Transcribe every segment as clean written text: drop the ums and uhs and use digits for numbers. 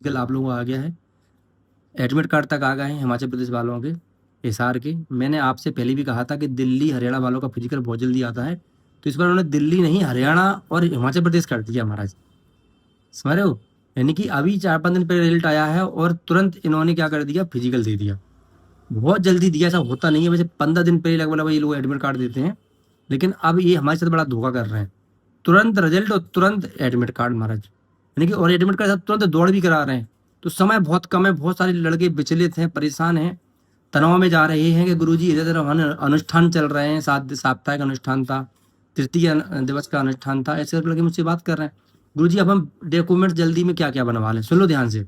कल आप लोगों को आ गया है, एडमिट कार्ड तक आ गए हैं हिमाचल प्रदेश वालों के, हिसार के। मैंने आपसे पहले भी कहा था कि दिल्ली हरियाणा वालों का फिजिकल बहुत जल्दी आता है, तो इस बार उन्होंने दिल्ली नहीं हरियाणा और हिमाचल प्रदेश कर दिया महाराज, समझ रहे हो। यानी कि अभी 4-5 दिन पहले रिजल्ट आया है और तुरंत इन्होंने क्या कर दिया, फिजिकल दे दिया। बहुत जल्दी दिया, ऐसा होता नहीं है। वैसे 15 दिन पहले लगभग ये लोग एडमिट कार्ड देते हैं, लेकिन अब ये हमारे साथ बड़ा धोखा कर रहे हैं। तुरंत रिजल्ट और तुरंत एडमिट कार्ड महाराज, यानी कि और एडमिट कार्ड साथ तुरंत दौड़ भी करा रहे हैं। तो समय बहुत कम है, बहुत सारे लड़के विचलित हैं, परेशान हैं, तनाव में जा रहे हैं कि गुरुजी इधर इधर अनुष्ठान चल रहे हैं, साप्ताहिक अनुष्ठान था, तृतीय दिवस का अनुष्ठान था, ऐसे लड़के मुझसे बात कर रहे हैं, गुरुजी अब हम डॉक्यूमेंट जल्दी में क्या क्या बनवा लें। सुन लो ध्यान से,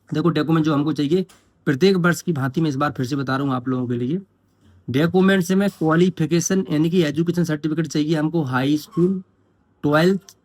देखो डॉक्यूमेंट जो हमको चाहिए प्रत्येक वर्ष की भांति मैं इस बार फिर से बता रहा हूँ आप लोगों के लिए। डॉक्यूमेंट से मैं क्वालिफिकेशन यानी कि एजुकेशन सर्टिफिकेट चाहिए हमको, हाई स्कूल 12th,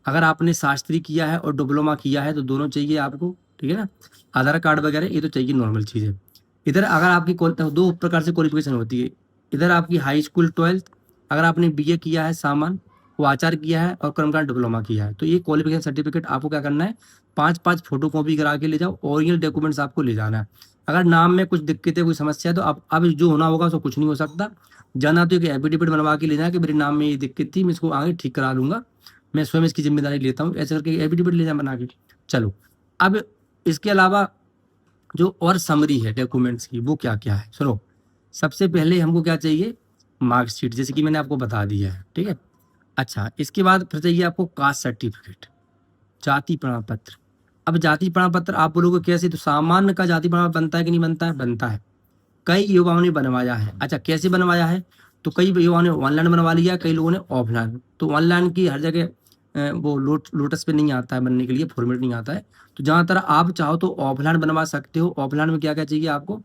अगर आपने शास्त्री किया है और डिप्लोमा किया है तो दोनों चाहिए आपको, ठीक है ना। आधार कार्ड वगैरह ये तो चाहिए, नॉर्मल चीज़ है। इधर अगर आपकी दो प्रकार से क्वालिफिकेशन होती है, इधर आपकी हाई स्कूल 12th, अगर आपने बीए किया है सामान वो आचार किया है और कर्मकांड डिप्लोमा किया है, तो ये क्वालिफिकेशन सर्टिफिकेट आपको क्या करना है, 5-5 फोटो कॉपी करा के ले जाओ, ओरिजिनल डॉक्यूमेंट्स आपको ले जाना है। अगर नाम में कुछ दिक्कत है, कोई समस्या है, तो अब जो होना होगा उसको कुछ नहीं हो सकता। जाना तो एक एफिडेविट बनवा के ले जाए कि मेरे नाम में ये दिक्कत थी, मैं इसको आगे ठीक करा लूंगा, मैं स्वयं इसकी जिम्मेदारी लेता हूँ, ऐसे करके एफिडेविट ले जाए बना के। चलो, अब इसके अलावा जो और समरी है डॉक्यूमेंट्स की वो क्या क्या है सुनो। सबसे पहले हमको क्या चाहिए, मार्कशीट, जैसे कि मैंने आपको बता दिया है, ठीक है। अच्छा, इसके बाद फिर चाहिए आपको कास्ट सर्टिफिकेट, जाति प्रमाण पत्र। अब जाति प्रमाण पत्र आप बोलोगे कैसे, तो सामान्य का जाति प्रमाण बनता है कि नहीं बनता है, बनता है। कई युवाओं ने बनवाया है। अच्छा, कैसे बनवाया है, तो कई युवाओं ने ऑनलाइन बनवा लिया, कई लोगों ने ऑफलाइन। तो ऑनलाइन की हर जगह वो लोटस पे नहीं आता है बनने के लिए, फॉर्मेट नहीं आता है। तो जहाँ तरह आप चाहो तो ऑफलाइन बनवा सकते हो। ऑफलाइन में क्या क्या चाहिए आपको,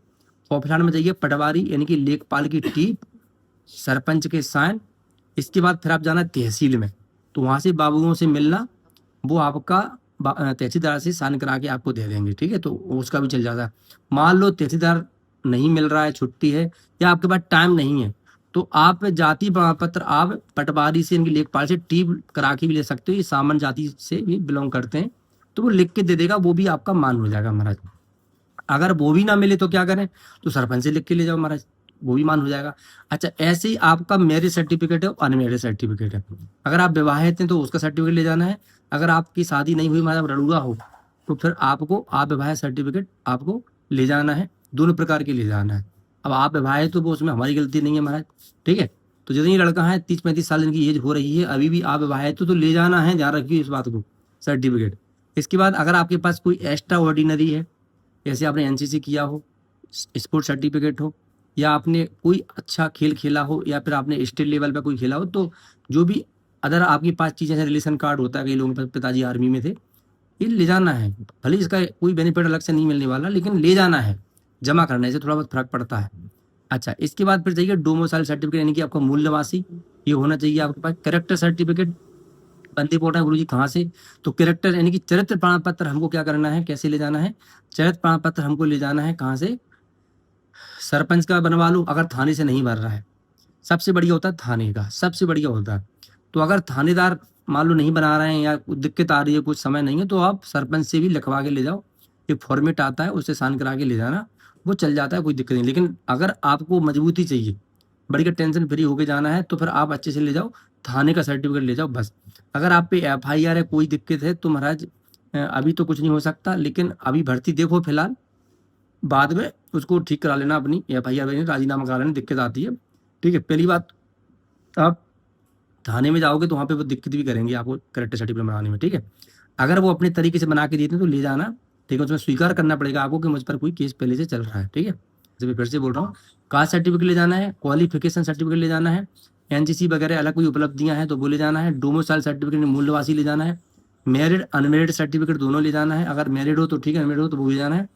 ऑफलाइन में चाहिए पटवारी यानी कि लेखपाल की टीप, सरपंच के साइन। इसके बाद फिर आप जाना तहसील में, तो वहाँ से बाबुओं से मिलना, वो आपका तहसीलदार से साइन करा के आपको दे देंगे, ठीक है। तो उसका भी चल जाता है। मान लो तहसीलदार नहीं मिल रहा है, छुट्टी है, या आपके पास टाइम नहीं है, तो आप जाति प्रमाण पत्र आप पटवारी से इनकी लेखपाल से टीप करा के भी ले सकते हो। ये सामान्य जाति से भी बिलोंग करते हैं, तो वो लिख के दे देगा, वो भी आपका मान हो जाएगा महाराज। अगर वो भी ना मिले तो क्या करें, तो सरपंच से लिख के ले जाओ महाराज, वो भी मान हो जाएगा। अच्छा, ऐसे ही आपका मैरिज सर्टिफिकेट है, अनमेरिज सर्टिफिकेट है। अगर आप विवाहित हैं तो उसका सर्टिफिकेट ले जाना है। अगर आपकी शादी नहीं हुई, मतलब रड़ुआ हो, तो फिर आपको आप विवाहित सर्टिफिकेट आपको ले जाना है, दोनों प्रकार के ले जाना है। अब आप विवाहित तो वो उसमें हमारी गलती नहीं है महाराज, ठीक है। तो जितनी लड़का है 30-35 साल इनकी एज हो रही है, अभी भी आप विवाहित तो ले जाना है, ध्यान रखिए इस बात को, सर्टिफिकेट। इसके बाद अगर आपके पास कोई एक्स्ट्रा ऑर्डिनरी है, जैसे आपने एनसीसी किया हो, स्पोर्ट सर्टिफिकेट हो, या आपने कोई अच्छा खेल खेला हो, या फिर आपने स्टेट लेवल पर कोई खेला हो, तो जो भी अदर आपके पास चीज़ें, जैसे रिलेशन कार्ड होता है, कई लोगों के पिताजी आर्मी में थे, ये ले जाना है। भले इसका कोई बेनिफिट अलग से नहीं मिलने वाला, लेकिन ले जाना है, जमा करने से थोड़ा बहुत फर्क पड़ता है। अच्छा, इसके बाद फिर चाहिए डोमिसाइल सर्टिफिकेट, यानी कि आपका मूल निवासी ये होना चाहिए आपके पास। कैरेक्टर सर्टिफिकेट, बंदी पोटा गुरु जी कहाँ से, तो कैरेक्टर यानी कि चरित्र प्रमाण पत्र हमको क्या करना है, कैसे ले जाना है, चरित्र प्रमाण पत्र हमको ले जाना है कहाँ से, सरपंच का बनवा लो अगर थाने से नहीं बन रहा है। सबसे बढ़िया होता है थाने का, सबसे बढ़िया होता है। तो अगर थानेदार मान लो नहीं बना रहे हैं या कुछ दिक्कत आ रही है, कुछ समय नहीं है, तो आप सरपंच से भी लिखवा के ले जाओ, एक फॉर्मेट आता है उससे साइन करा के ले जाना, वो चल जाता है, कोई दिक्कत नहीं। लेकिन अगर आपको मजबूती चाहिए, बढ़िया टेंशन फ्री होके जाना है, तो फिर आप अच्छे से ले जाओ, थाने का सर्टिफिकेट ले जाओ बस। अगर आप पे एफआईआर है, कोई दिक्कत है, तो महाराज अभी तो कुछ नहीं हो सकता, लेकिन अभी भर्ती देखो फिलहाल, बाद में उसको ठीक करा लेना, अपनी एफआईआर राजीनामा करा लेना, दिक्कत आती है, ठीक है। पहली बात, आप थाने में जाओगे तो वहाँ पे वो दिक्कत भी करेंगे आपको करेक्टर सर्टिफिकेट बनाने में, ठीक है। अगर वो अपने तरीके से बना के देते हैं तो ले जाना, ठीक है। उसमें स्वीकार करना पड़ेगा आपको कि मुझ पर कोई केस पहले से चल रहा है, ठीक है। जैसे मैं फिर से बोल रहा हूँ, कास्ट सर्टिफिकेट ले जाना है, क्वालिफिकेशन सर्टिफिकेट ले जाना है, एनसीसी वगैरह अलग कोई उपलब्धियां हैं तो वो ले जाना है, डोमिसाइल सर्टिफिकेट मूल निवासी ले जाना है, मैरिड अनमेरिड सर्टिफिकेट दोनों ले जाना है, अगर मैरिड हो तो ठीक है, अनमेरिड हो तो वो ले जाना है।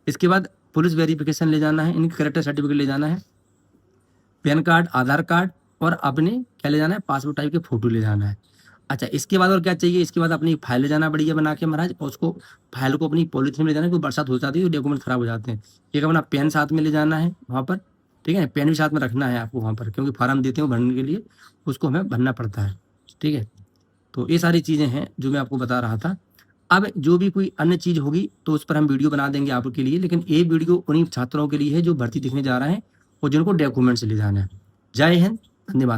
इसके बाद पुलिस वेरिफिकेशन ले जाना है, इनके करेक्टर सर्टिफिकेट ले जाना है, पैन कार्ड, आधार कार्ड, और अपने क्या ले जाना है, पासपोर्ट टाइप के फोटो ले जाना है। अच्छा, इसके बाद और क्या चाहिए, इसके बाद अपनी फाइल ले जाना बढ़िया बना के महाराज, और उसको फाइल को अपनी पॉलिथीन में ले जाना, क्योंकि बरसात हो जाती है तो डॉक्यूमेंट खराब हो जाते हैं। एक अपना पेन साथ में ले जाना है वहाँ पर, ठीक है, पेन भी साथ में रखना है आपको वहाँ पर, क्योंकि फार्म देते हैं भरने के लिए, उसको हमें भरना पड़ता है, ठीक है। तो ये सारी चीज़ें हैं जो मैं आपको बता रहा था। अब जो भी कोई अन्य चीज़ होगी तो उस पर हम वीडियो बना देंगे आपके लिए, लेकिन ये वीडियो उन्हीं छात्रों के लिए है जो भर्ती दिखने जा रहे हैं और जिनको डॉक्यूमेंट्स ले जाना है। जय हिंद, धन्यवाद।